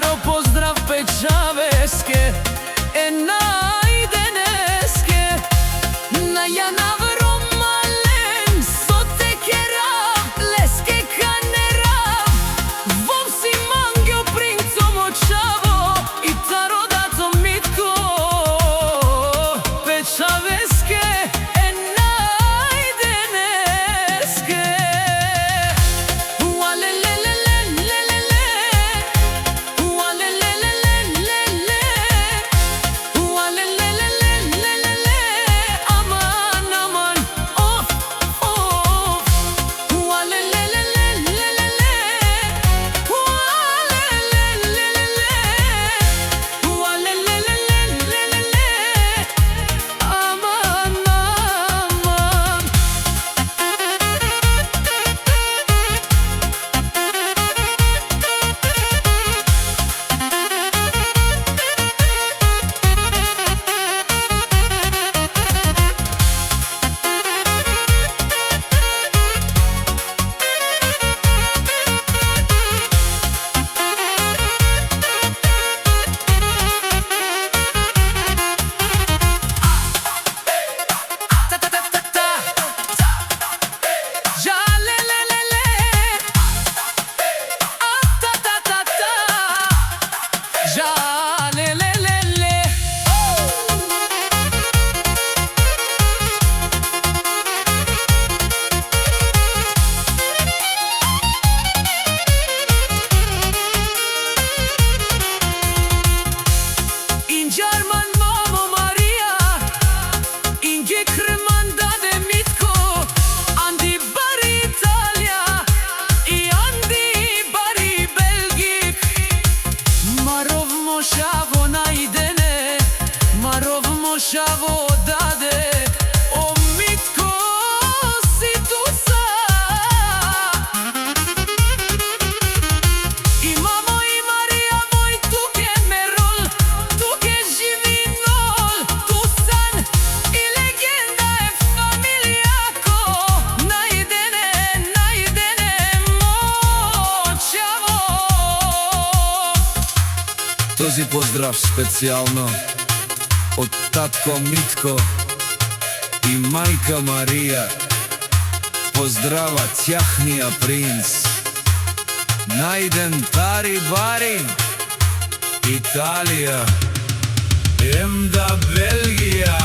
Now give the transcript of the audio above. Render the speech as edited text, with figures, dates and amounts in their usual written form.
Маро, поздрав печавеске, најденеске, на јанавро мален, со текерав, леске канерав, вовси мангјо принцо мочаво, и тародато Митко, печавеске, најденеске. Mošavo dade, o Mitko si tu sad. I mamo i Marija moj tuke merol, tuke živi nol, tu san i legenda je familijako, najdene močavo. Този поздрав специјално од татко Митко и мајка Марија. Поздрава ќахнија принц, најден тари бари, Италија, емда Белгија.